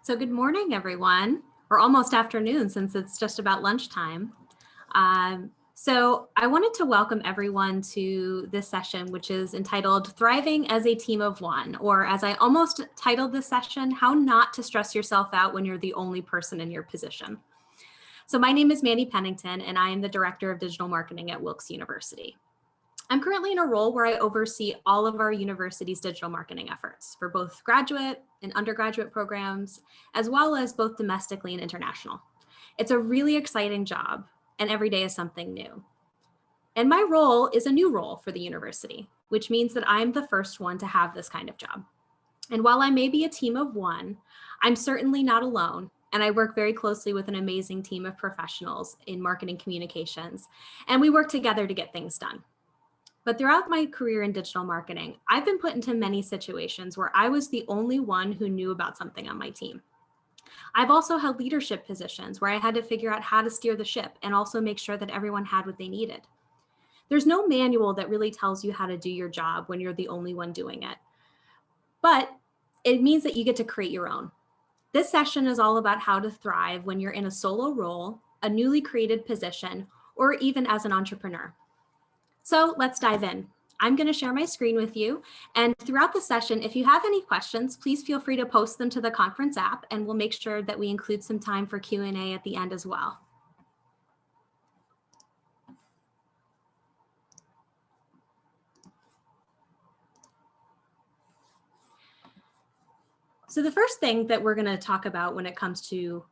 So good morning, everyone, or almost afternoon since it's just about lunchtime. So I wanted to welcome everyone to this session, which is entitled Thriving as a Team of One, or as I almost titled this session, How Not to Stress Yourself Out When You're the Only Person in Your Position. So my name is Mandy Pennington, and I am the Director of Digital Marketing at Wilkes University. I'm currently in a role where I oversee all of our university's digital marketing efforts for both graduate and undergraduate programs, as well as both domestically and international. It's a really exciting job, and every day is something new. And my role is a new role for the university, which means that I'm the first one to have this kind of job. And while I may be a team of one, I'm certainly not alone. And I work very closely with an amazing team of professionals in marketing communications, and we work together to get things done. But throughout my career in digital marketing, I've been put into many situations where I was the only one who knew about something on my team. I've also held leadership positions where I had to figure out how to steer the ship and also make sure that everyone had what they needed. There's no manual that really tells you how to do your job when you're the only one doing it. But it means that you get to create your own. This session is all about how to thrive when you're in a solo role, a newly created position, or even as an entrepreneur. So let's dive in. I'm going to share my screen with you, and throughout the session, if you have any questions, please feel free to post them to the conference app, and we'll make sure that we include some time for Q&A at the end as well. So the first thing that we're going to talk about when it comes to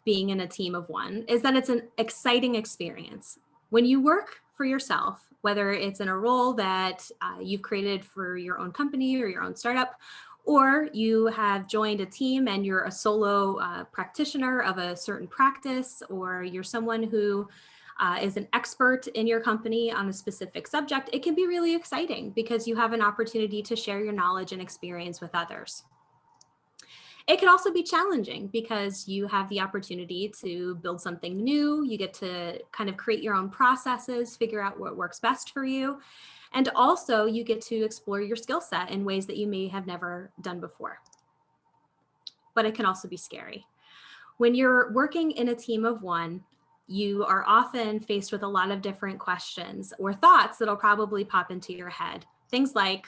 being in a team of one is that it's an exciting experience. When you work for yourself, whether it's in a role that you've created for your own company or your own startup, or you have joined a team and you're a solo practitioner of a certain practice, or you're someone who is an expert in your company on a specific subject, it can be really exciting because you have an opportunity to share your knowledge and experience with others. It can also be challenging because you have the opportunity to build something new. You get to kind of create your own processes, figure out what works best for you. And also you get to explore your skill set in ways that you may have never done before. But it can also be scary. When you're working in a team of one, you are often faced with a lot of different questions or thoughts that'll probably pop into your head. Things like,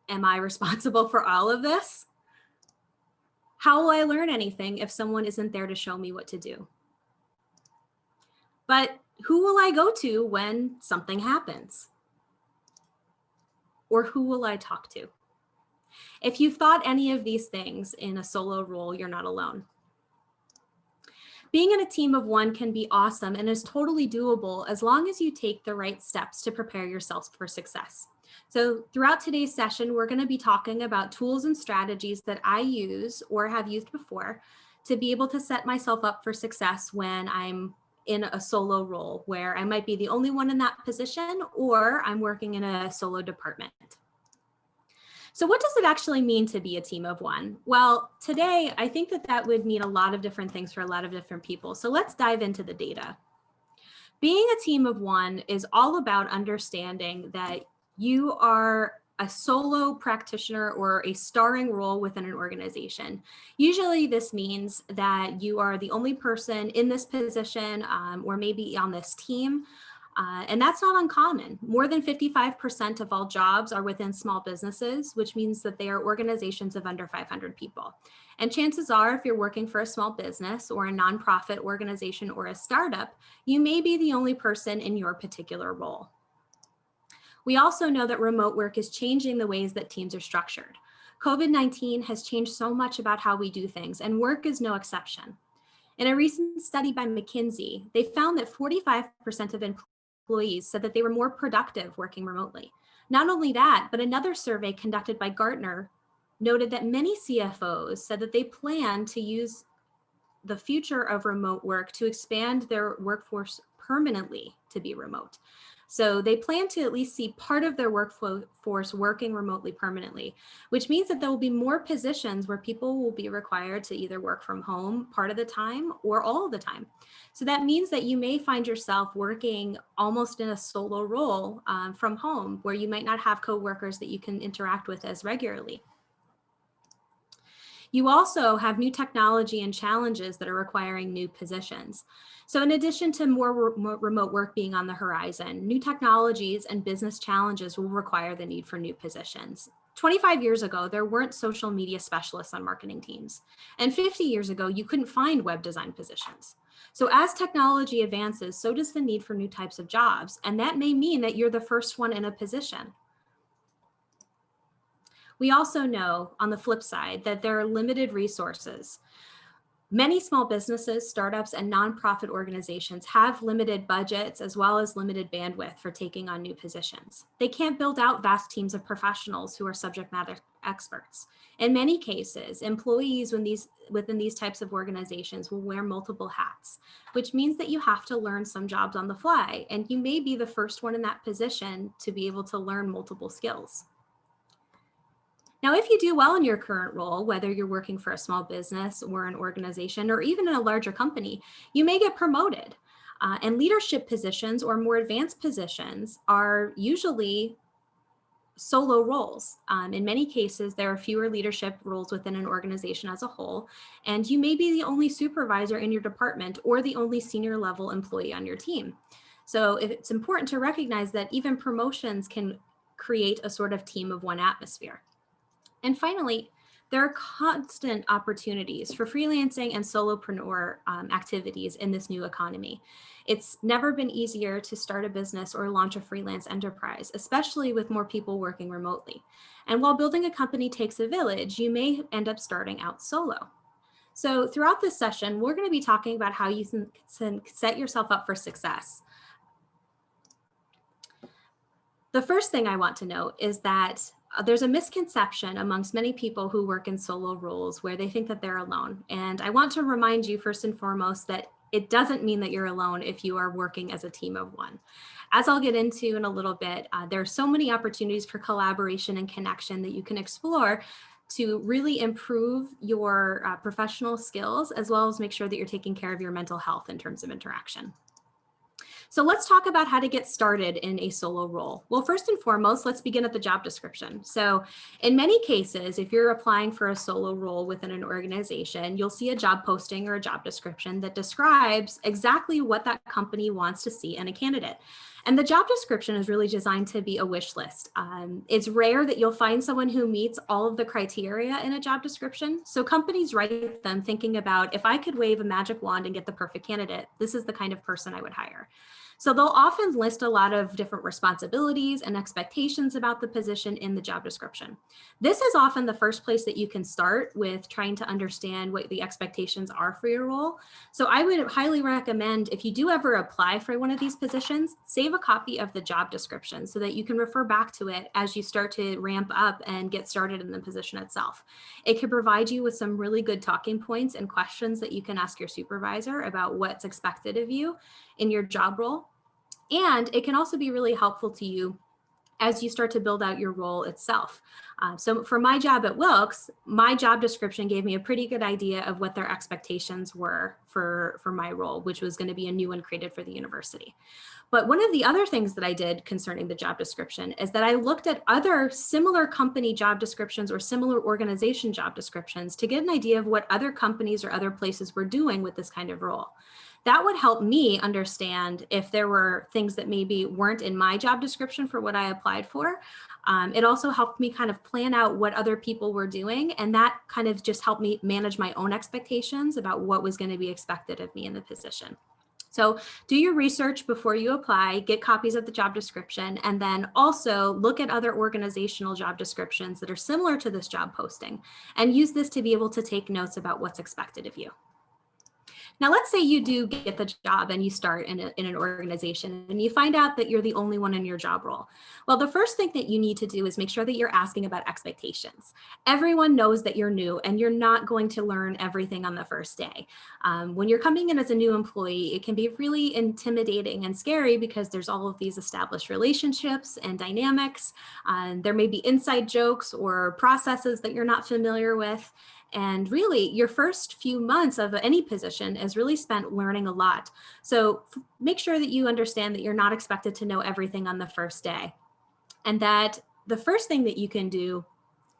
am I responsible for all of this? How will I learn anything if someone isn't there to show me what to do? But who will I go to when something happens? Or who will I talk to? If you've thought any of these things in a solo role, you're not alone. Being in a team of one can be awesome and is totally doable as long as you take the right steps to prepare yourselves for success. So throughout today's session, we're going to be talking about tools and strategies that I use or have used before to be able to set myself up for success when I'm in a solo role where I might be the only one in that position or I'm working in a solo department. So what does it actually mean to be a team of one? Well, today, I think that would mean a lot of different things for a lot of different people. So let's dive into the data. Being a team of one is all about understanding that you are a solo practitioner or a starring role within an organization. Usually this means that you are the only person in this position or maybe on this team. And that's not uncommon. More than 55% of all jobs are within small businesses, which means that they are organizations of under 500 people. And chances are, if you're working for a small business or a nonprofit organization or a startup, you may be the only person in your particular role. We also know that remote work is changing the ways that teams are structured. COVID-19 has changed so much about how we do things, and work is no exception. In a recent study by McKinsey, they found that 45% of employees said that they were more productive working remotely. Not only that, but another survey conducted by Gartner noted that many CFOs said that they plan to use the future of remote work to expand their workforce permanently to be remote. So they plan to at least see part of their workforce working remotely permanently, which means that there will be more positions where people will be required to either work from home part of the time or all of the time. So that means that you may find yourself working almost in a solo role from home, where you might not have coworkers that you can interact with as regularly. You also have new technology and challenges that are requiring new positions. So in addition to more remote work being on the horizon, new technologies and business challenges will require the need for new positions. 25 years ago, there weren't social media specialists on marketing teams. And 50 years ago, you couldn't find web design positions. So as technology advances, so does the need for new types of jobs. And that may mean that you're the first one in a position. We also know on the flip side that there are limited resources. Many small businesses, startups, and nonprofit organizations have limited budgets as well as limited bandwidth for taking on new positions. They can't build out vast teams of professionals who are subject matter experts. In many cases, employees within these types of organizations will wear multiple hats, which means that you have to learn some jobs on the fly, and you may be the first one in that position to be able to learn multiple skills. Now, if you do well in your current role, whether you're working for a small business or an organization or even in a larger company, you may get promoted. And leadership positions or more advanced positions are usually solo roles. In many cases, there are fewer leadership roles within an organization as a whole, and you may be the only supervisor in your department or the only senior level employee on your team. So it's important to recognize that even promotions can create a sort of team of one atmosphere. And finally, there are constant opportunities for freelancing and solopreneur activities in this new economy. It's never been easier to start a business or launch a freelance enterprise, especially with more people working remotely. And while building a company takes a village, you may end up starting out solo. So throughout this session, we're going to be talking about how you can set yourself up for success. The first thing I want to note is that there's a misconception amongst many people who work in solo roles where they think that they're alone. And I want to remind you first and foremost that it doesn't mean that you're alone if you are working as a team of one. As I'll get into in a little bit, there are so many opportunities for collaboration and connection that you can explore to really improve your professional skills, as well as make sure that you're taking care of your mental health in terms of interaction. So let's talk about how to get started in a solo role. Well, first and foremost, let's begin at the job description. So in many cases, if you're applying for a solo role within an organization, you'll see a job posting or a job description that describes exactly what that company wants to see in a candidate. And the job description is really designed to be a wish list. It's rare that you'll find someone who meets all of the criteria in a job description. So companies write them thinking about, if I could wave a magic wand and get the perfect candidate, this is the kind of person I would hire. So they'll often list a lot of different responsibilities and expectations about the position in the job description. This is often the first place that you can start with trying to understand what the expectations are for your role. So I would highly recommend, if you do ever apply for one of these positions, save a copy of the job description so that you can refer back to it as you start to ramp up and get started in the position itself. It can provide you with some really good talking points and questions that you can ask your supervisor about what's expected of you in your job role. And it can also be really helpful to you as you start to build out your role itself. So for my job at Wilkes, my job description gave me a pretty good idea of what their expectations were for my role, which was going to be a new one created for the university. But one of the other things that I did concerning the job description is that I looked at other similar company job descriptions or similar organization job descriptions to get an idea of what other companies or other places were doing with this kind of role. That would help me understand if there were things that maybe weren't in my job description for what I applied for. It also helped me kind of plan out what other people were doing, and that kind of just helped me manage my own expectations about what was going to be expected of me in the position. So do your research before you apply, get copies of the job description, and then also look at other organizational job descriptions that are similar to this job posting, and use this to be able to take notes about what's expected of you. Now, let's say you do get the job and you start in an organization and you find out that you're the only one in your job role. Well, the first thing that you need to do is make sure that you're asking about expectations. Everyone knows that you're new and you're not going to learn everything on the first day. When you're coming in as a new employee, it can be really intimidating and scary because there's all of these established relationships and dynamics. There may be inside jokes or processes that you're not familiar with. And really, your first few months of any position is really spent learning a lot. So make sure that you understand that you're not expected to know everything on the first day. And that the first thing that you can do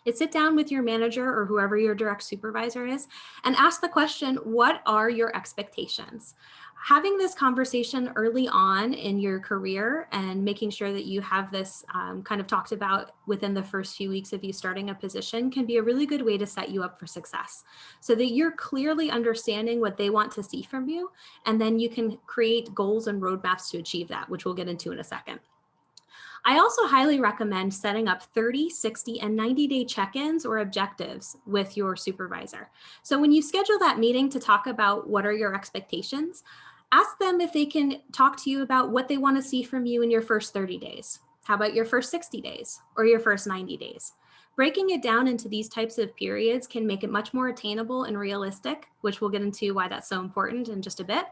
is sit down with your manager or whoever your direct supervisor is and ask the question, what are your expectations? Having this conversation early on in your career and making sure that you have this kind of talked about within the first few weeks of you starting a position can be a really good way to set you up for success so that you're clearly understanding what they want to see from you. And then you can create goals and roadmaps to achieve that, which we'll get into in a second. I also highly recommend setting up 30, 60, and 90-day check-ins or objectives with your supervisor. So when you schedule that meeting to talk about what are your expectations, ask them if they can talk to you about what they want to see from you in your first 30 days. How about your first 60 days or your first 90 days? Breaking it down into these types of periods can make it much more attainable and realistic, which we'll get into why that's so important in just a bit.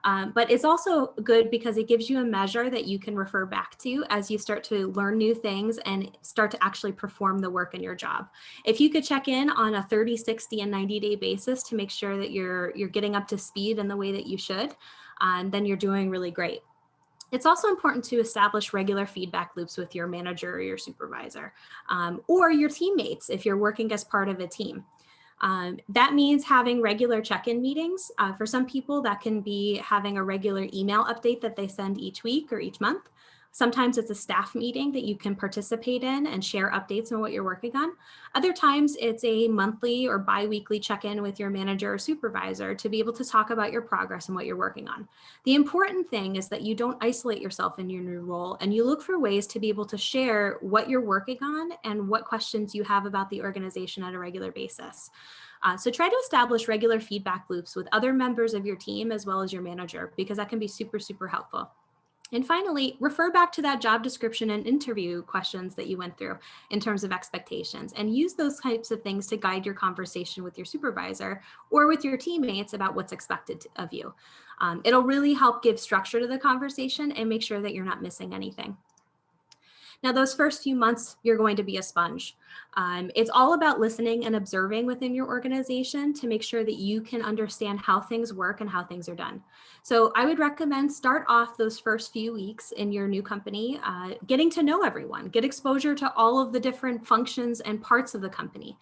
But it's also good because it gives you a measure that you can refer back to as you start to learn new things and start to actually perform the work in your job. If you could check in on a 30, 60, and 90-day basis to make sure that you're getting up to speed in the way that you should, then you're doing really great. It's also important to establish regular feedback loops with your manager or your supervisor, or your teammates if you're working as part of a team. That means having regular check-in meetings. For some people, that can be having a regular email update that they send each week or each month. Sometimes it's a staff meeting that you can participate in and share updates on what you're working on. Other times it's a monthly or bi-weekly check-in with your manager or supervisor to be able to talk about your progress and what you're working on. The important thing is that you don't isolate yourself in your new role and you look for ways to be able to share what you're working on and what questions you have about the organization on a regular basis. So try to establish regular feedback loops with other members of your team as well as your manager, because that can be super, super helpful. And finally, refer back to that job description and interview questions that you went through in terms of expectations, and use those types of things to guide your conversation with your supervisor or with your teammates about what's expected of you. It'll really help give structure to the conversation and make sure that you're not missing anything. Now, those first few months, you're going to be a sponge. It's all about listening and observing within your organization to make sure that you can understand how things work and how things are done. So I would recommend start off those first few weeks in your new company, getting to know everyone, get exposure to all of the different functions and parts of the company.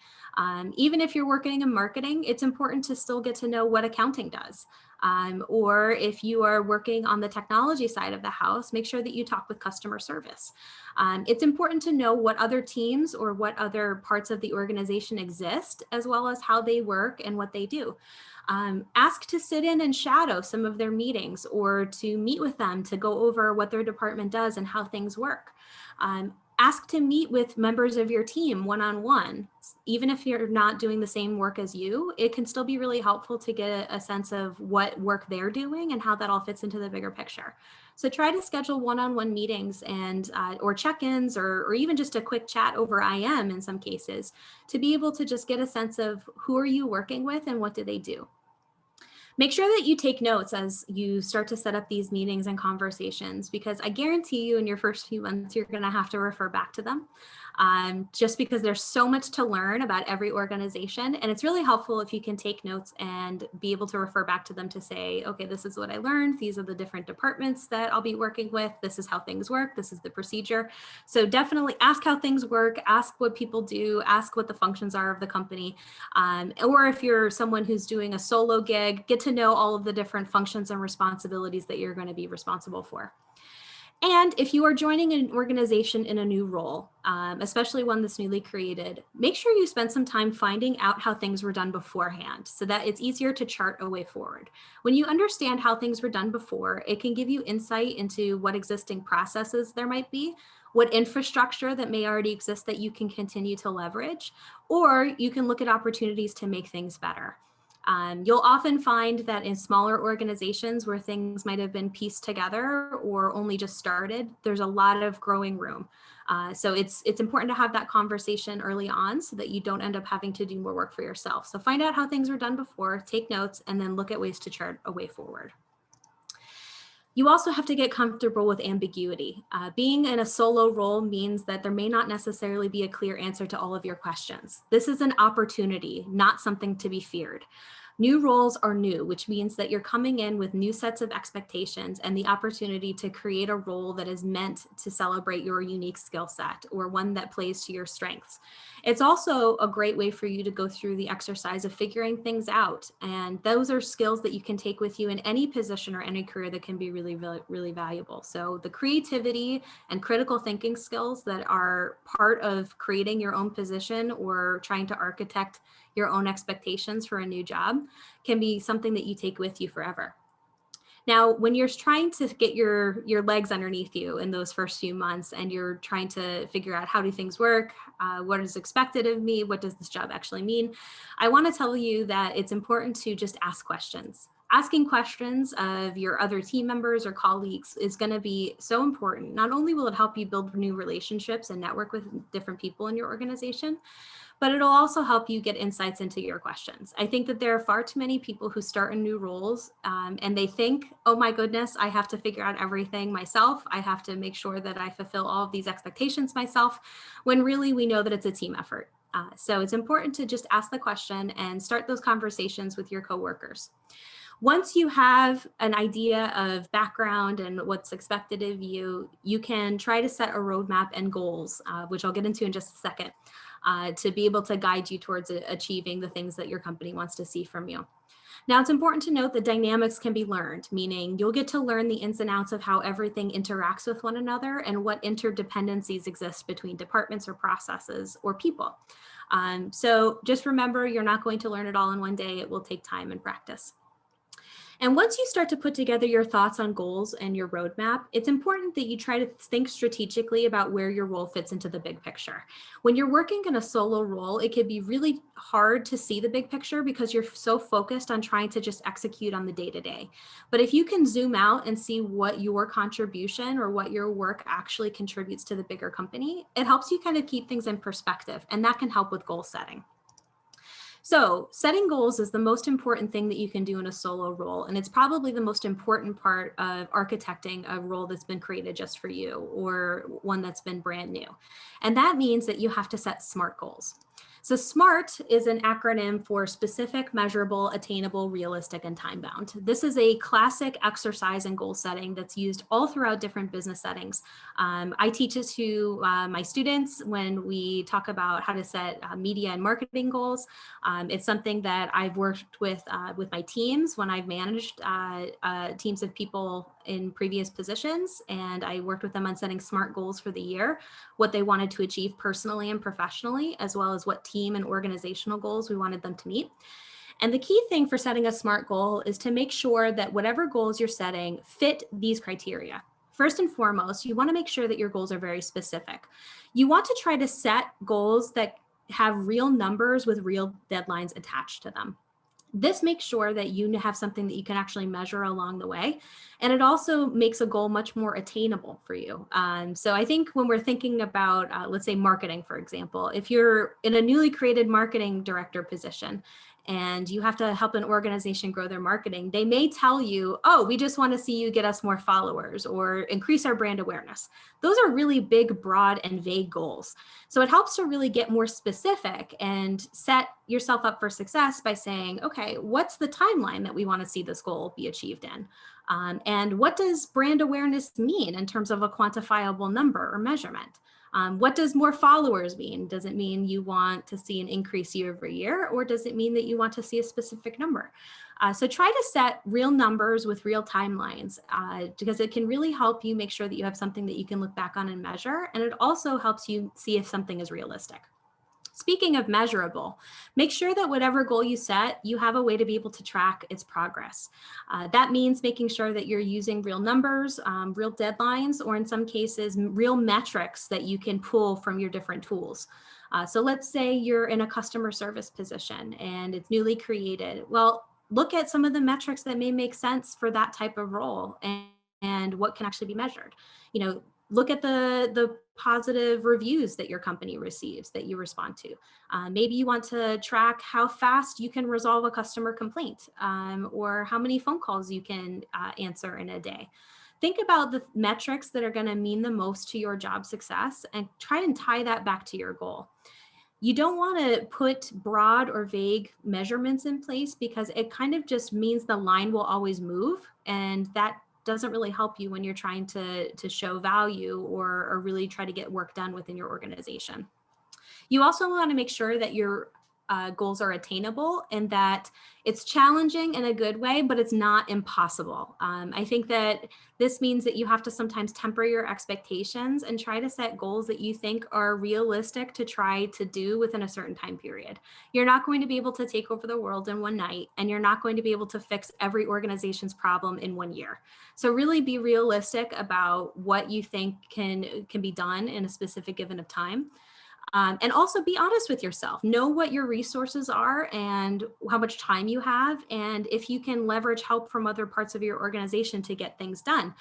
Even if you're working in marketing, it's important to still get to know what accounting does. Or if you are working on the technology side of the house, make sure that you talk with customer service. It's important to know what other teams or what other parts of the organization exist, as well as how they work and what they do. Ask to sit in and shadow some of their meetings or to meet with them to go over what their department does and how things work. Ask to meet with members of your team one-on-one. Even if you're not doing the same work as you, it can still be really helpful to get a sense of what work they're doing and how that all fits into the bigger picture. So try to schedule one-on-one meetings and or check-ins or even just a quick chat over IM in some cases to be able to just get a sense of who are you working with and what do they do. Make sure that you take notes as you start to set up these meetings and conversations, because I guarantee you in your first few months, you're going to have to refer back to them. Just because there's so much to learn about every organization. And it's really helpful if you can take notes and be able to refer back to them to say, okay, this is what I learned. These are the different departments that I'll be working with. This is how things work. This is the procedure. So definitely ask how things work, ask what people do, ask what the functions are of the company. Or if you're someone who's doing a solo gig, get to know all of the different functions and responsibilities that you're going to be responsible for. And if you are joining an organization in a new role, especially one that's newly created, make sure you spend some time finding out how things were done beforehand so that it's easier to chart a way forward. When you understand how things were done before, it can give you insight into what existing processes there might be, what infrastructure that may already exist that you can continue to leverage, or you can look at opportunities to make things better. You'll often find that in smaller organizations where things might have been pieced together or only just started, there's a lot of growing room. So it's important to have that conversation early on so that you don't end up having to do more work for yourself. So find out how things were done before, take notes, and then look at ways to chart a way forward. You also have to get comfortable with ambiguity. Being in a solo role means that there may not necessarily be a clear answer to all of your questions. This is an opportunity, not something to be feared. New roles are new, which means that you're coming in with new sets of expectations and the opportunity to create a role that is meant to celebrate your unique skill set or one that plays to your strengths. It's also a great way for you to go through the exercise of figuring things out. And those are skills that you can take with you in any position or any career that can be really, really, really valuable. So the creativity and critical thinking skills that are part of creating your own position or trying to architect your own expectations for a new job can be something that you take with you forever. Now, when you're trying to get your legs underneath you in those first few months and you're trying to figure out how do things work, what is expected of me, what does this job actually mean, I want to tell you that it's important to just ask questions. Asking questions of your other team members or colleagues is going to be so important. Not only will it help you build new relationships and network with different people in your organization, but it'll also help you get insights into your questions. I think that there are far too many people who start in new roles and they think, oh my goodness, I have to figure out everything myself. I have to make sure that I fulfill all of these expectations myself, when really we know that it's a team effort. So it's important to just ask the question and start those conversations with your coworkers. Once you have an idea of background and what's expected of you, you can try to set a roadmap and goals, which I'll get into in just a second, to be able to guide you towards achieving the things that your company wants to see from you. Now, it's important to note that dynamics can be learned, meaning you'll get to learn the ins and outs of how everything interacts with one another and what interdependencies exist between departments or processes or people. So just remember, you're not going to learn it all in one day. It will take time and practice. And once you start to put together your thoughts on goals and your roadmap, it's important that you try to think strategically about where your role fits into the big picture. When you're working in a solo role, it can be really hard to see the big picture because you're so focused on trying to just execute on the day-to-day. But if you can zoom out and see what your contribution or what your work actually contributes to the bigger company, it helps you kind of keep things in perspective, and that can help with goal setting. So setting goals is the most important thing that you can do in a solo role. And it's probably the most important part of architecting a role that's been created just for you or one that's been brand new. And that means that you have to set SMART goals. So SMART is an acronym for specific, measurable, attainable, realistic, and time-bound. This is a classic exercise in goal setting that's used all throughout different business settings. I teach it to my students when we talk about how to set media and marketing goals. It's something that I've worked with my teams when I've managed teams of people in previous positions, and I worked with them on setting SMART goals for the year, what they wanted to achieve personally and professionally, as well as what team and organizational goals we wanted them to meet. And the key thing for setting a SMART goal is to make sure that whatever goals you're setting fit these criteria. First and foremost, you want to make sure that your goals are very specific. You want to try to set goals that have real numbers with real deadlines attached to them. This makes sure that you have something that you can actually measure along the way. And it also makes a goal much more attainable for you. So I think when we're thinking about, let's say marketing, for example, if you're in a newly created marketing director position and you have to help an organization grow their marketing, they may tell you, oh, we just want to see you get us more followers or increase our brand awareness. Those are really big, broad, and vague goals. So it helps to really get more specific and set yourself up for success by saying, okay, what's the timeline that we want to see this goal be achieved in? And what does brand awareness mean in terms of a quantifiable number or measurement? What does more followers mean? Does it mean you want to see an increase year over year, or does it mean that you want to see a specific number? So try to set real numbers with real timelines because it can really help you make sure that you have something that you can look back on and measure. And it also helps you see if something is realistic. Speaking of measurable, make sure that whatever goal you set, you have a way to be able to track its progress. That means making sure that you're using real numbers, real deadlines, or in some cases, real metrics that you can pull from your different tools. So let's say you're in a customer service position and it's newly created. Well, look at some of the metrics that may make sense for that type of role and what can actually be measured. Look at the positive reviews that your company receives that you respond to. Maybe you want to track how fast you can resolve a customer complaint or how many phone calls you can answer in a day. Think about the metrics that are going to mean the most to your job success and try and tie that back to your goal. You don't want to put broad or vague measurements in place because it kind of just means the line will always move, and that doesn't really help you when you're trying to show value or really try to get work done within your organization. You also want to make sure that your goals are attainable and that it's challenging in a good way, but it's not impossible. I think that this means that you have to sometimes temper your expectations and try to set goals that you think are realistic to try to do within a certain time period. You're not going to be able to take over the world in one night, and you're not going to be able to fix every organization's problem in 1 year. So really be realistic about what you think can be done in a specific given of time. And also be honest with yourself. Know what your resources are and how much time you have, and if you can leverage help from other parts of your organization to get things done.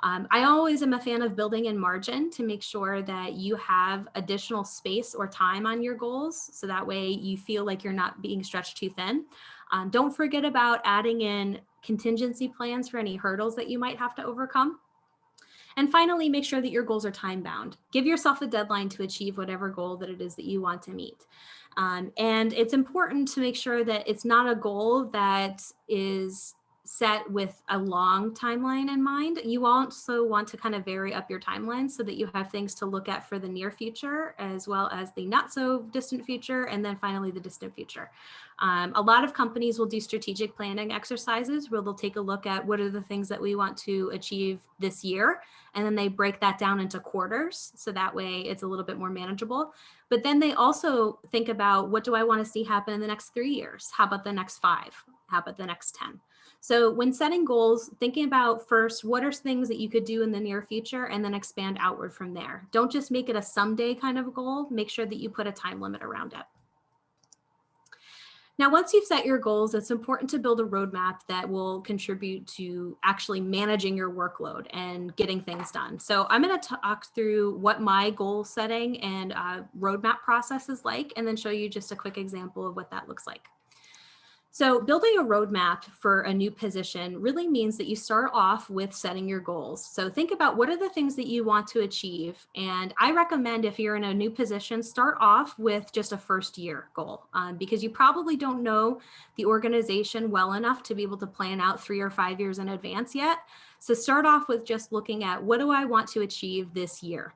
I always am a fan of building in margin to make sure that you have additional space or time on your goals, so that way you feel like you're not being stretched too thin. Don't forget about adding in contingency plans for any hurdles that you might have to overcome. And finally, make sure that your goals are time bound. Give yourself a deadline to achieve whatever goal that it is that you want to meet. And it's important to make sure that it's not a goal that is set with a long timeline in mind. You also want to kind of vary up your timeline so that you have things to look at for the near future, as well as the not so distant future, and then finally the distant future. A lot of companies will do strategic planning exercises where they'll take a look at what are the things that we want to achieve this year, and then they break that down into quarters, so that way it's a little bit more manageable. But then they also think about, what do I want to see happen in the next 3 years? How about the next 5? How about the next 10? So when setting goals, thinking about first, what are things that you could do in the near future, and then expand outward from there. Don't just make it a someday kind of goal. Make sure that you put a time limit around it. Now, once you've set your goals, it's important to build a roadmap that will contribute to actually managing your workload and getting things done. So I'm going to talk through what my goal setting and roadmap process is like, and then show you just a quick example of what that looks like. So building a roadmap for a new position really means that you start off with setting your goals. So think about, what are the things that you want to achieve? And I recommend, if you're in a new position, start off with just a first year goal, because you probably don't know the organization well enough to be able to plan out 3 or 5 years in advance yet. So start off with just looking at, what do I want to achieve this year?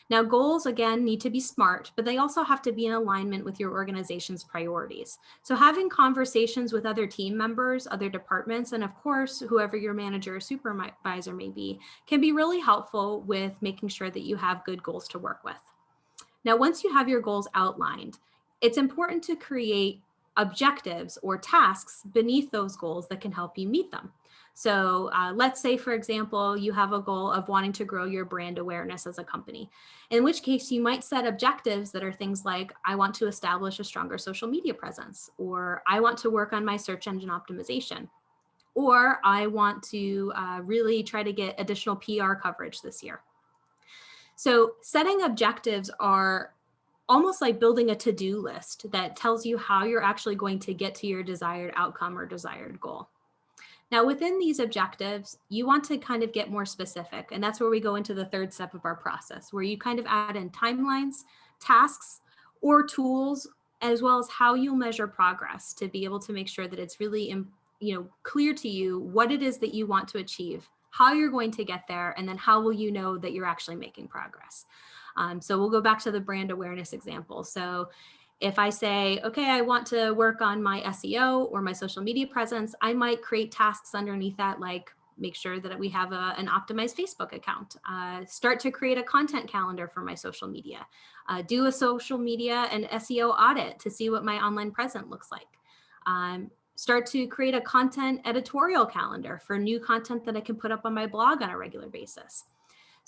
Now, goals, again, need to be SMART, but they also have to be in alignment with your organization's priorities. So having conversations with other team members, other departments, and of course, whoever your manager or supervisor may be, can be really helpful with making sure that you have good goals to work with. Now, once you have your goals outlined, it's important to create objectives or tasks beneath those goals that can help you meet them. So let's say, for example, you have a goal of wanting to grow your brand awareness as a company, in which case you might set objectives that are things like, I want to establish a stronger social media presence, or I want to work on my search engine optimization, or I want to really try to get additional PR coverage this year. So setting objectives are almost like building a to-do list that tells you how you're actually going to get to your desired outcome or desired goal. Now, within these objectives, you want to kind of get more specific, and that's where we go into the third step of our process, where you kind of add in timelines, tasks, or tools, as well as how you'll measure progress to be able to make sure that it's really, clear to you what it is that you want to achieve, how you're going to get there, and then how will you know that you're actually making progress. So we'll go back to the brand awareness example. So if I say, okay, I want to work on my SEO or my social media presence, I might create tasks underneath that, like make sure that we have an optimized Facebook account, start to create a content calendar for my social media, do a social media and SEO audit to see what my online presence looks like. Start to create a content editorial calendar for new content that I can put up on my blog on a regular basis.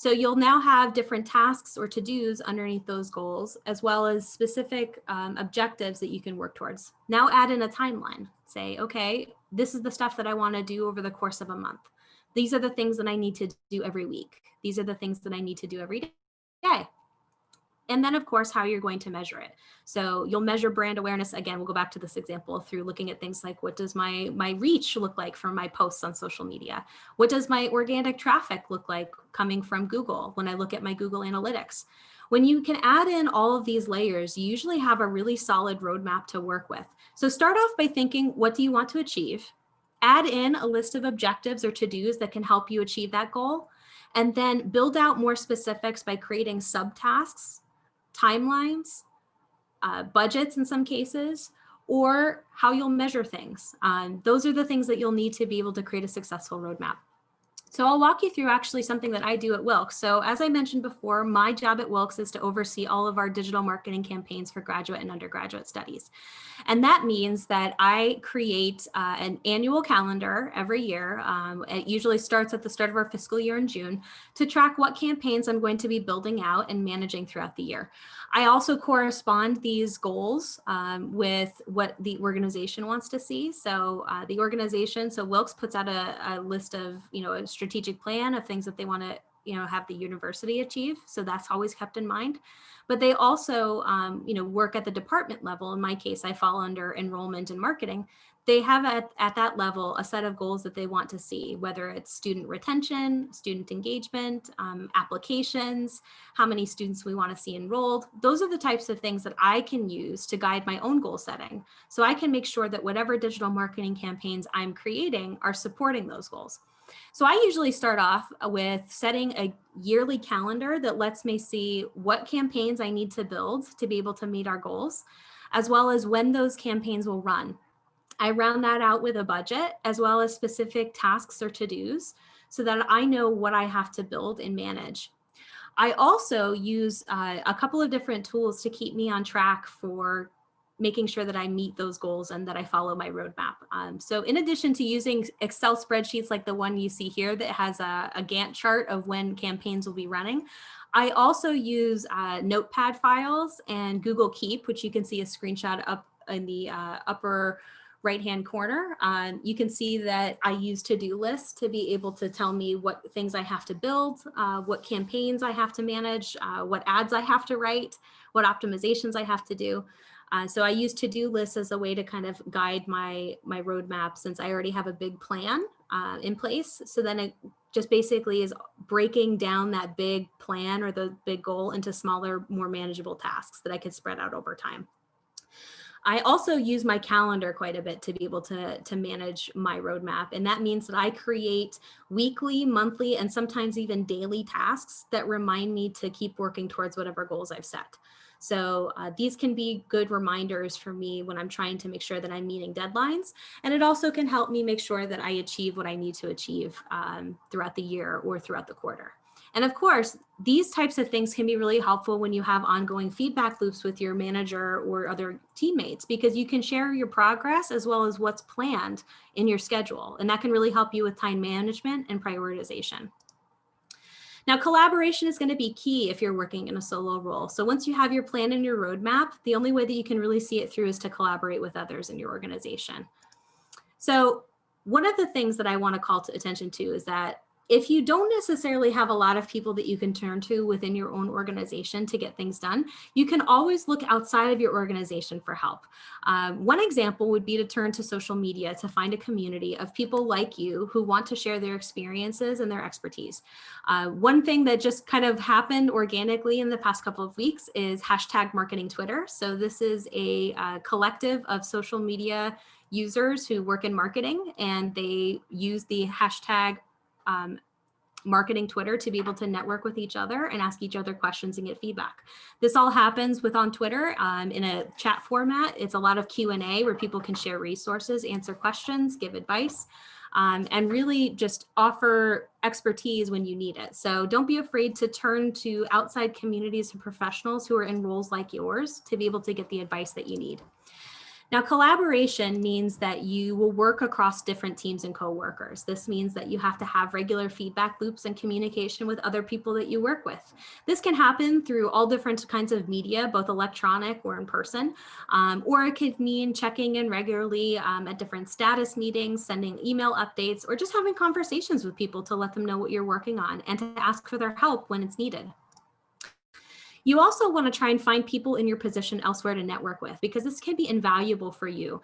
So you'll now have different tasks or to-dos underneath those goals, as well as specific objectives that you can work towards. Now add in a timeline. Say, okay, this is the stuff that I want to do over the course of a month. These are the things that I need to do every week. These are the things that I need to do every day. And then, of course, how you're going to measure it. So you'll measure brand awareness. Again, we'll go back to this example through looking at things like, what does my reach look like from my posts on social media? What does my organic traffic look like coming from Google when I look at my Google Analytics? When you can add in all of these layers, you usually have a really solid roadmap to work with. So start off by thinking, what do you want to achieve? Add in a list of objectives or to-dos that can help you achieve that goal, and then build out more specifics by creating subtasks, timelines, budgets in some cases, or how you'll measure things. Those are the things that you'll need to be able to create a successful roadmap. So I'll walk you through actually something that I do at Wilkes. So as I mentioned before, my job at Wilkes is to oversee all of our digital marketing campaigns for graduate and undergraduate studies. And that means that I create an annual calendar every year. It usually starts at the start of our fiscal year in June to track what campaigns I'm going to be building out and managing throughout the year. I also correspond these goals with what the organization wants to see. So the organization, so Wilkes puts out a list of, a strategic plan of things that they want to, have the university achieve. So that's always kept in mind. But they also, work at the department level. In my case, I fall under enrollment and marketing. They have at that level a set of goals that they want to see, whether it's student retention, student engagement, applications, how many students we want to see enrolled. Those are the types of things that I can use to guide my own goal setting. So I can make sure that whatever digital marketing campaigns I'm creating are supporting those goals. So I usually start off with setting a yearly calendar that lets me see what campaigns I need to build to be able to meet our goals, as well as when those campaigns will run. I round that out with a budget as well as specific tasks or to-dos so that I know what I have to build and manage. I also use a couple of different tools to keep me on track for making sure that I meet those goals and that I follow my roadmap. So in addition to using Excel spreadsheets like the one you see here that has a Gantt chart of when campaigns will be running, I also use notepad files and Google Keep, which you can see a screenshot up in the upper right-hand corner. You can see that I use to-do lists to be able to tell me what things I have to build, what campaigns I have to manage, what ads I have to write, what optimizations I have to do. So I use to-do lists as a way to kind of guide my roadmap, since I already have a big plan in place. So then it just basically is breaking down that big plan or the big goal into smaller, more manageable tasks that I could spread out over time. I also use my calendar quite a bit to be able to manage my roadmap. And that means that I create weekly, monthly, and sometimes even daily tasks that remind me to keep working towards whatever goals I've set. So these can be good reminders for me when I'm trying to make sure that I'm meeting deadlines. And it also can help me make sure that I achieve what I need to achieve throughout the year or throughout the quarter. And of course, these types of things can be really helpful when you have ongoing feedback loops with your manager or other teammates, because you can share your progress as well as what's planned in your schedule. And that can really help you with time management and prioritization. Now, collaboration is going to be key if you're working in a solo role. So once you have your plan and your roadmap, the only way that you can really see it through is to collaborate with others in your organization. So one of the things that I want to call attention to is that if you don't necessarily have a lot of people that you can turn to within your own organization to get things done, you can always look outside of your organization for help. One example would be to turn to social media to find a community of people like you who want to share their experiences and their expertise. One thing that just kind of happened organically in the past couple of weeks is #MarketingTwitter. So this is a collective of social media users who work in marketing, and they use the hashtag marketing Twitter to be able to network with each other and ask each other questions and get feedback. This all happens on Twitter in a chat format. It's a lot of Q&A where people can share resources, answer questions, give advice, and really just offer expertise when you need it. So don't be afraid to turn to outside communities and professionals who are in roles like yours to be able to get the advice that you need. Now, collaboration means that you will work across different teams and coworkers. This means that you have to have regular feedback loops and communication with other people that you work with. This can happen through all different kinds of media, both electronic or in person, or it could mean checking in regularly at different status meetings, sending email updates, or just having conversations with people to let them know what you're working on and to ask for their help when it's needed. You also want to try and find people in your position elsewhere to network with, because this can be invaluable for you,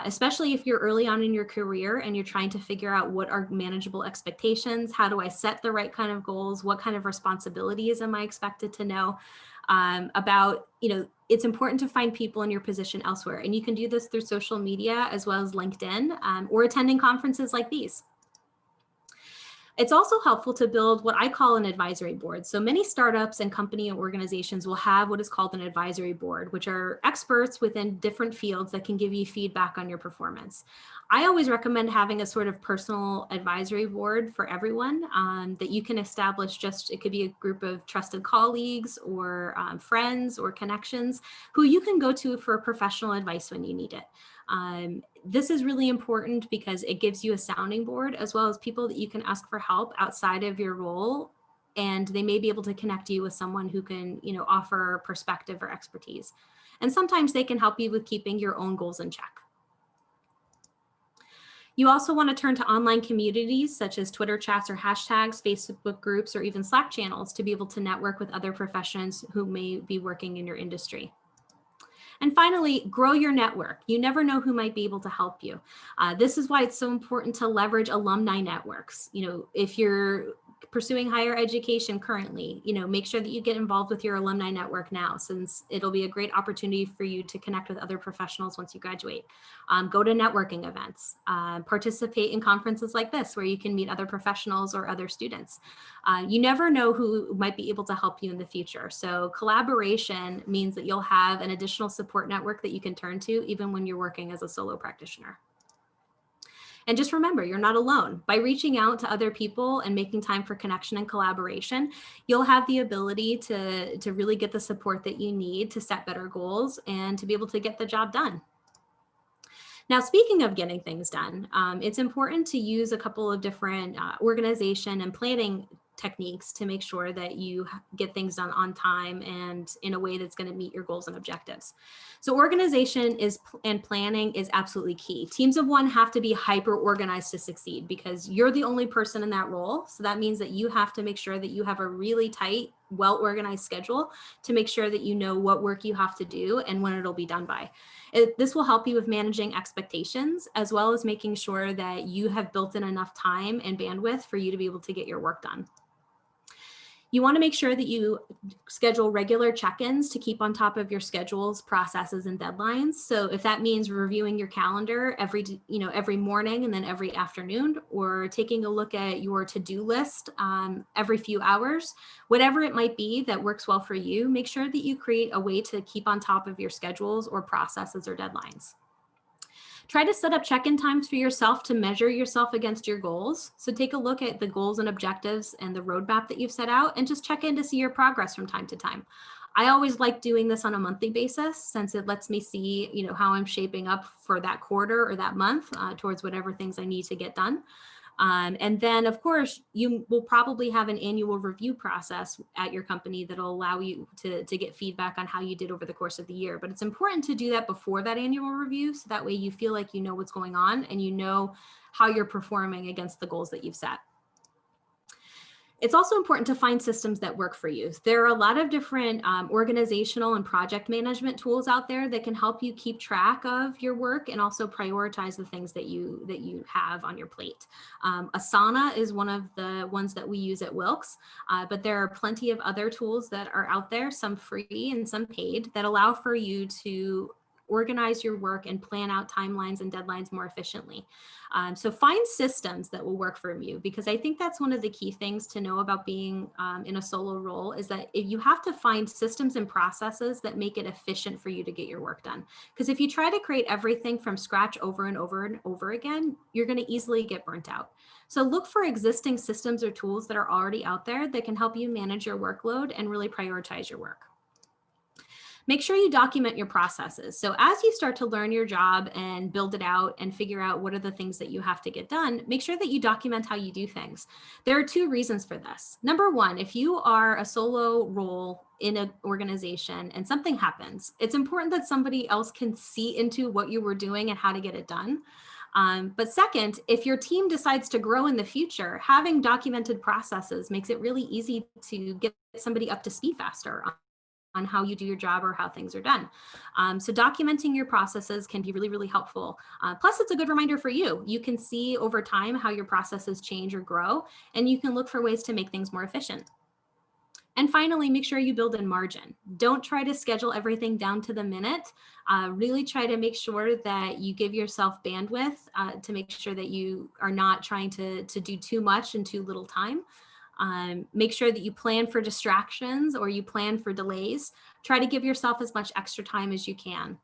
especially if you're early on in your career and you're trying to figure out what are manageable expectations, how do I set the right kind of goals, what kind of responsibilities am I expected to know. about, it's important to find people in your position elsewhere. And you can do this through social media as well as LinkedIn, or attending conferences like these. It's also helpful to build what I call an advisory board. So many startups and company organizations will have what is called an advisory board, which are experts within different fields that can give you feedback on your performance. I always recommend having a sort of personal advisory board for everyone that you can establish. It could be a group of trusted colleagues or friends or connections who you can go to for professional advice when you need it. This is really important because it gives you a sounding board as well as people that you can ask for help outside of your role, and they may be able to connect you with someone who can, offer perspective or expertise. And sometimes they can help you with keeping your own goals in check. You also want to turn to online communities such as Twitter chats or hashtags, Facebook groups, or even Slack channels to be able to network with other professions who may be working in your industry. And finally, grow your network. You never know who might be able to help you. This is why it's so important to leverage alumni networks. If you're pursuing higher education currently, make sure that you get involved with your alumni network now, since it'll be a great opportunity for you to connect with other professionals once you graduate. Go to networking events, participate in conferences like this where you can meet other professionals or other students. You never know who might be able to help you in the future. So collaboration means that you'll have an additional support network that you can turn to even when you're working as a solo practitioner. And just remember, you're not alone. By reaching out to other people and making time for connection and collaboration, you'll have the ability to really get the support that you need to set better goals and to be able to get the job done. Now, speaking of getting things done, it's important to use a couple of different organization and planning techniques to make sure that you get things done on time and in a way that's going to meet your goals and objectives. So organization and planning is absolutely key. Teams of one have to be hyper organized to succeed because you're the only person in that role. So that means that you have to make sure that you have a really tight, well-organized schedule to make sure that you know what work you have to do and when it'll be done by. This will help you with managing expectations as well as making sure that you have built in enough time and bandwidth for you to be able to get your work done. You want to make sure that you schedule regular check-ins to keep on top of your schedules, processes, and deadlines. So if that means reviewing your calendar every morning and then every afternoon, or taking a look at your to-do list every few hours, whatever it might be that works well for you, make sure that you create a way to keep on top of your schedules or processes or deadlines. Try to set up check-in times for yourself to measure yourself against your goals. So take a look at the goals and objectives and the roadmap that you've set out and just check in to see your progress from time to time. I always like doing this on a monthly basis since it lets me see, how I'm shaping up for that quarter or that month towards whatever things I need to get done. And then, of course, you will probably have an annual review process at your company that'll allow you to get feedback on how you did over the course of the year. But it's important to do that before that annual review, so that way you feel like you know what's going on and you know how you're performing against the goals that you've set. It's also important to find systems that work for you. There are a lot of different organizational and project management tools out there that can help you keep track of your work and also prioritize the things that you have on your plate. Asana is one of the ones that we use at Wilkes, but there are plenty of other tools that are out there, some free and some paid, that allow for you to organize your work and plan out timelines and deadlines more efficiently. So find systems that will work for you, because I think that's one of the key things to know about being in a solo role, is that if you have to find systems and processes that make it efficient for you to get your work done. Because if you try to create everything from scratch over and over and over again, you're going to easily get burnt out. So look for existing systems or tools that are already out there that can help you manage your workload and really prioritize your work. Make sure you document your processes. So as you start to learn your job and build it out and figure out what are the things that you have to get done, make sure that you document how you do things. There are two reasons for this. Number one, if you are a solo role in an organization and something happens, it's important that somebody else can see into what you were doing and how to get it done. But second, if your team decides to grow in the future, having documented processes makes it really easy to get somebody up to speed faster on how you do your job or how things are done. So documenting your processes can be really, really helpful. Plus, it's a good reminder for you. You can see over time how your processes change or grow, and you can look for ways to make things more efficient. And finally, make sure you build in margin. Don't try to schedule everything down to the minute. Really try to make sure that you give yourself bandwidth to make sure that you are not trying to do too much in too little time. Make sure that you plan for distractions or you plan for delays. Try to give yourself as much extra time as you can.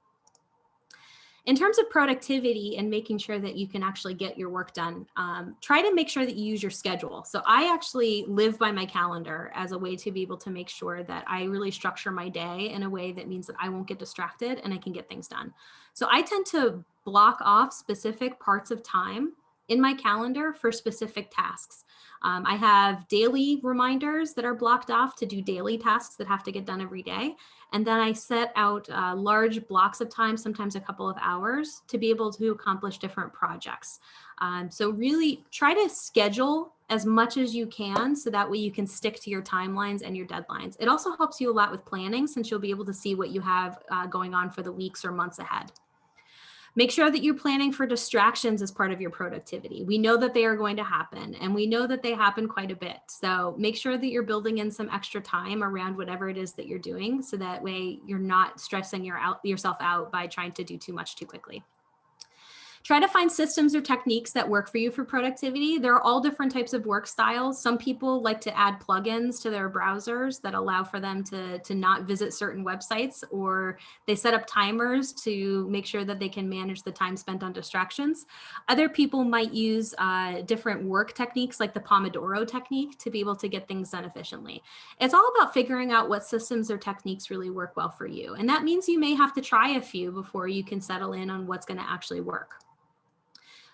In terms of productivity and making sure that you can actually get your work done, try to make sure that you use your schedule. So I actually live by my calendar as a way to be able to make sure that I really structure my day in a way that means that I won't get distracted and I can get things done. So I tend to block off specific parts of time in my calendar for specific tasks. I have daily reminders that are blocked off to do daily tasks that have to get done every day. And then I set out large blocks of time, sometimes a couple of hours, to be able to accomplish different projects. So really try to schedule as much as you can so that way you can stick to your timelines and your deadlines. It also helps you a lot with planning since you'll be able to see what you have going on for the weeks or months ahead. Make sure that you're planning for distractions as part of your productivity. We know that they are going to happen and we know that they happen quite a bit. So make sure that you're building in some extra time around whatever it is that you're doing so that way you're not stressing yourself out by trying to do too much too quickly. Try to find systems or techniques that work for you for productivity. There are all different types of work styles. Some people like to add plugins to their browsers that allow for them to not visit certain websites, or they set up timers to make sure that they can manage the time spent on distractions. Other people might use different work techniques like the Pomodoro technique to be able to get things done efficiently. It's all about figuring out what systems or techniques really work well for you. And that means you may have to try a few before you can settle in on what's going to actually work.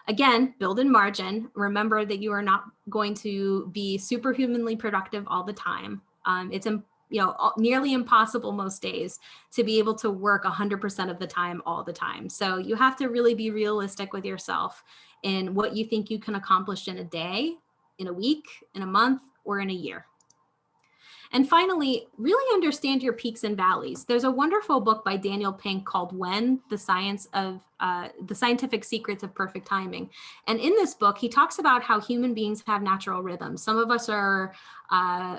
Again, build in margin. Remember that you are not going to be superhumanly productive all the time. It's nearly impossible most days to be able to work 100% of the time all the time. So you have to really be realistic with yourself in what you think you can accomplish in a day, in a week, in a month, or in a year. And finally, really understand your peaks and valleys. There's a wonderful book by Daniel Pink called When, the Scientific Secrets of Perfect Timing. And in this book, he talks about how human beings have natural rhythms. Some of us are night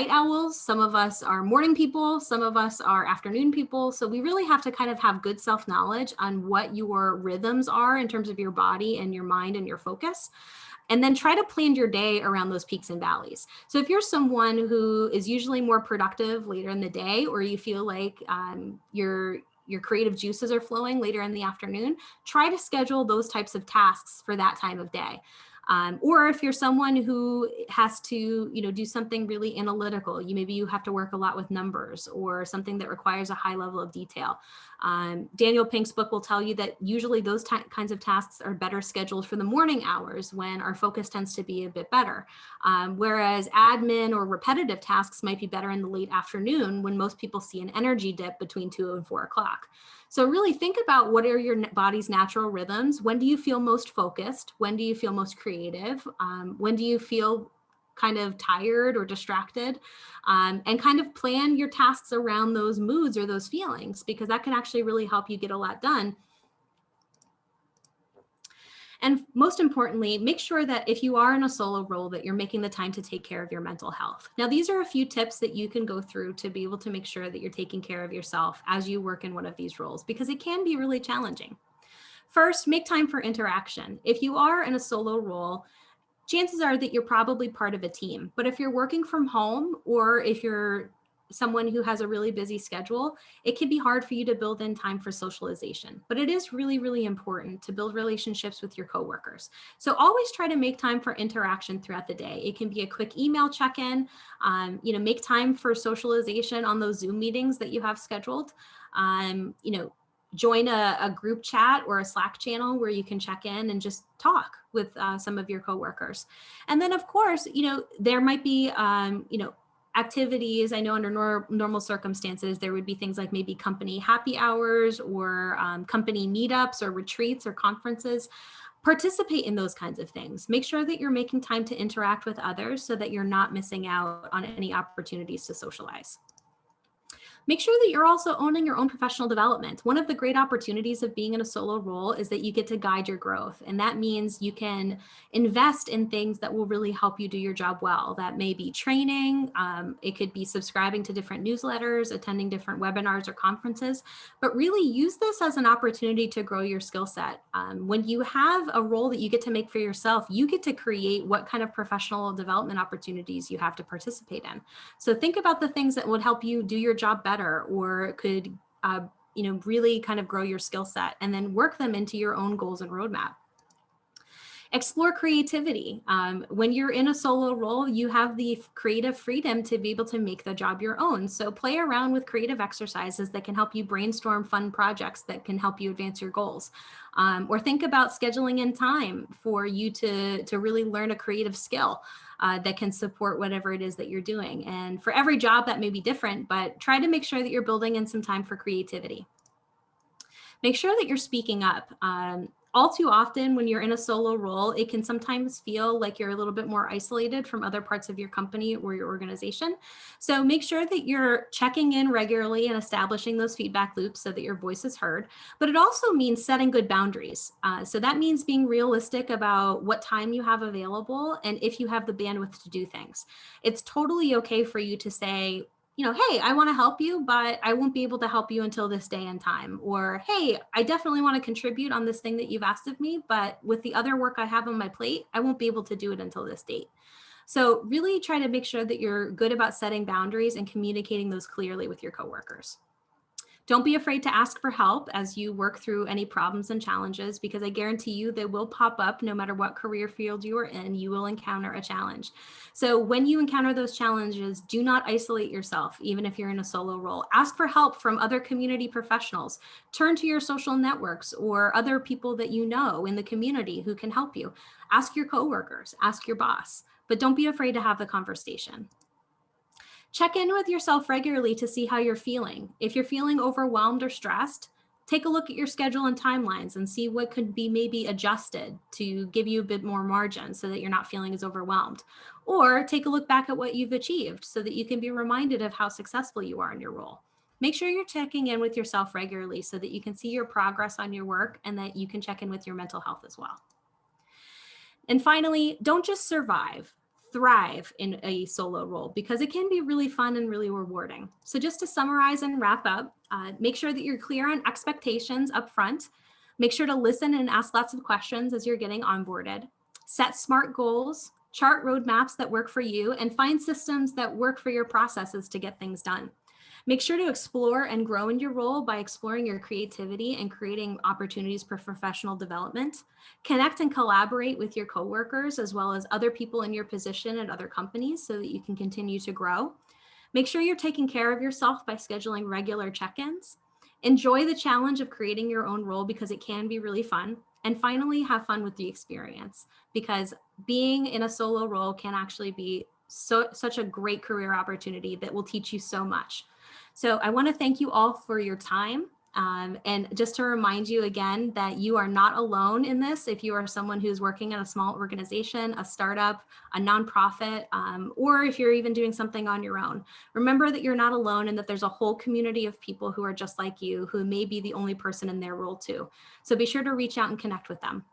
owls, some of us are morning people, some of us are afternoon people. So we really have to kind of have good self-knowledge on what your rhythms are in terms of your body and your mind and your focus. And then try to plan your day around those peaks and valleys. So if you're someone who is usually more productive later in the day, or you feel like your creative juices are flowing later in the afternoon, try to schedule those types of tasks for that time of day. Or if you're someone who has to, do something really analytical, maybe you have to work a lot with numbers or something that requires a high level of detail. Daniel Pink's book will tell you that usually those kinds of tasks are better scheduled for the morning hours when our focus tends to be a bit better. Whereas admin or repetitive tasks might be better in the late afternoon when most people see an energy dip between 2 and 4 o'clock. So really think about what are your body's natural rhythms. When do you feel most focused? When do you feel most creative? When do you feel kind of tired or distracted? And kind of plan your tasks around those moods or those feelings, because that can actually really help you get a lot done. And most importantly, make sure that if you are in a solo role, that you're making the time to take care of your mental health. Now, these are a few tips that you can go through to be able to make sure that you're taking care of yourself as you work in one of these roles, because it can be really challenging. First, make time for interaction. If you are in a solo role, chances are that you're probably part of a team. But if you're working from home, or if you're someone who has a really busy schedule, it can be hard for you to build in time for socialization. But it is really, really important to build relationships with your coworkers. So always try to make time for interaction throughout the day. It can be a quick email check-in, make time for socialization on those Zoom meetings that you have scheduled. Join a group chat or a Slack channel where you can check in and just talk with some of your coworkers. And then, of course, there might be, activities. I know under normal circumstances, there would be things like maybe company happy hours or company meetups or retreats or conferences. Participate in those kinds of things. Make sure that you're making time to interact with others so that you're not missing out on any opportunities to socialize. Make sure that you're also owning your own professional development. One of the great opportunities of being in a solo role is that you get to guide your growth. And that means you can invest in things that will really help you do your job well. That may be training. It could be subscribing to different newsletters, attending different webinars or conferences, but really use this as an opportunity to grow your skill set. When you have a role that you get to make for yourself, you get to create what kind of professional development opportunities you have to participate in. So think about the things that would help you do your job better, or could really kind of grow your skill set, and then work them into your own goals and roadmap. Explore creativity. When you're in a solo role, you have the creative freedom to be able to make the job your own. So play around with creative exercises that can help you brainstorm fun projects that can help you advance your goals. Or think about scheduling in time for you to really learn a creative skill that can support whatever it is that you're doing. And for every job that may be different, but try to make sure that you're building in some time for creativity. Make sure that you're speaking up. All too often when you're in a solo role, it can sometimes feel like you're a little bit more isolated from other parts of your company or your organization. So make sure that you're checking in regularly and establishing those feedback loops so that your voice is heard. But it also means setting good boundaries. So that means being realistic about what time you have available and if you have the bandwidth to do things. It's totally okay for you to say, hey, I want to help you, but I won't be able to help you until this day and time. Or, hey, I definitely want to contribute on this thing that you've asked of me, but with the other work I have on my plate, I won't be able to do it until this date. So really try to make sure that you're good about setting boundaries and communicating those clearly with your coworkers. Don't be afraid to ask for help as you work through any problems and challenges, because I guarantee you they will pop up no matter what career field you are in. You will encounter a challenge. So when you encounter those challenges, do not isolate yourself, even if you're in a solo role. Ask for help from other community professionals. Turn to your social networks or other people that you know in the community who can help you. Ask your coworkers, ask your boss, but don't be afraid to have the conversation. Check in with yourself regularly to see how you're feeling. If you're feeling overwhelmed or stressed, take a look at your schedule and timelines and see what could be maybe adjusted to give you a bit more margin so that you're not feeling as overwhelmed. Or take a look back at what you've achieved so that you can be reminded of how successful you are in your role. Make sure you're checking in with yourself regularly so that you can see your progress on your work and that you can check in with your mental health as well. And finally, don't just survive. Thrive in a solo role, because it can be really fun and really rewarding. So just to summarize and wrap up, make sure that you're clear on expectations up front. Make sure to listen and ask lots of questions as you're getting onboarded. Set SMART goals, chart roadmaps that work for you, and find systems that work for your processes to get things done. Make sure to explore and grow in your role by exploring your creativity and creating opportunities for professional development. Connect and collaborate with your coworkers as well as other people in your position at other companies so that you can continue to grow. Make sure you're taking care of yourself by scheduling regular check-ins. Enjoy the challenge of creating your own role because it can be really fun. And finally, have fun with the experience, because being in a solo role can actually be such a great career opportunity that will teach you so much. So I want to thank you all for your time. And just to remind you again that you are not alone in this. If you are someone who's working in a small organization, a startup, a nonprofit, or if you're even doing something on your own, remember that you're not alone and that there's a whole community of people who are just like you, who may be the only person in their role too. So be sure to reach out and connect with them.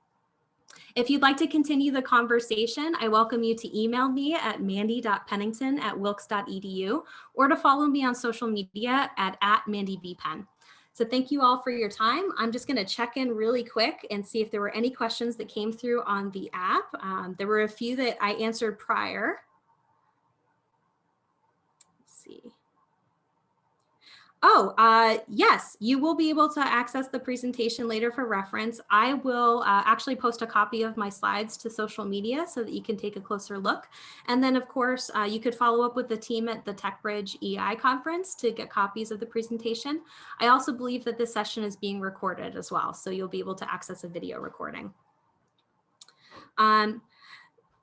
If you'd like to continue the conversation, I welcome you to email me at mandy.pennington@wilkes.edu or to follow me on social media at @MandyVPenn. So thank you all for your time. I'm just going to check in really quick and see if there were any questions that came through on the app. There were a few that I answered prior. Let's see. Oh, yes, you will be able to access the presentation later for reference. I will actually post a copy of my slides to social media so that you can take a closer look. And then, of course, you could follow up with the team at the TechBridge EI conference to get copies of the presentation. I also believe that this session is being recorded as well, so you'll be able to access a video recording.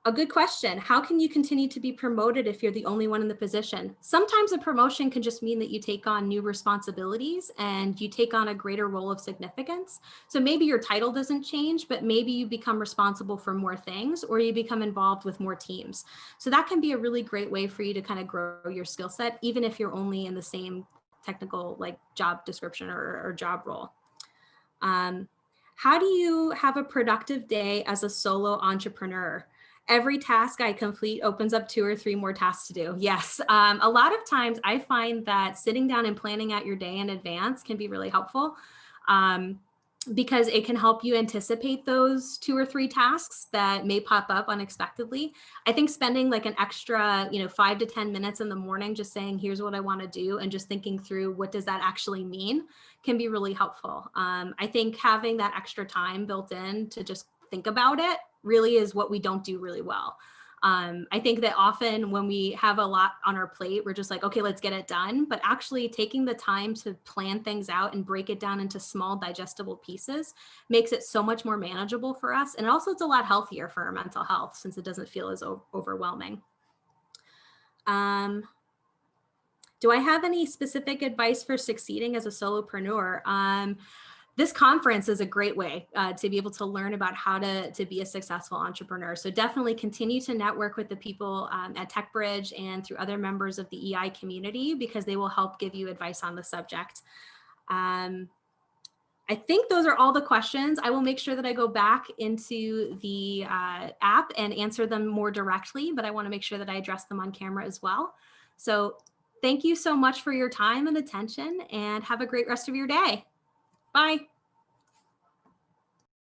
A good question. How can you continue to be promoted if you're the only one in the position? Sometimes a promotion can just mean that you take on new responsibilities and you take on a greater role of significance. So maybe your title doesn't change, but maybe you become responsible for more things or you become involved with more teams. So that can be a really great way for you to kind of grow your skill set, even if you're only in the same technical like job description or job role. How do you have a productive day as a solo entrepreneur? Every task I complete opens up 2 or 3 more tasks to do. Yes, a lot of times I find that sitting down and planning out your day in advance can be really helpful. Because it can help you anticipate those 2 or 3 tasks that may pop up unexpectedly. I think spending like an extra, 5 to 10 minutes in the morning, just saying, here's what I want to do, and just thinking through what does that actually mean can be really helpful. I think having that extra time built in to just think about it really is what we don't do really well. I think that often when we have a lot on our plate, we're just like, okay, let's get it done. But actually taking the time to plan things out and break it down into small digestible pieces makes it so much more manageable for us. And also it's a lot healthier for our mental health since it doesn't feel as overwhelming. Do I have any specific advice for succeeding as a solopreneur? This conference is a great way to be able to learn about how to be a successful entrepreneur. So definitely continue to network with the people at TechBridge and through other members of the EI community, because they will help give you advice on the subject. I think those are all the questions. I will make sure that I go back into the app and answer them more directly, but I want to make sure that I address them on camera as well. So thank you so much for your time and attention, and have a great rest of your day. Bye.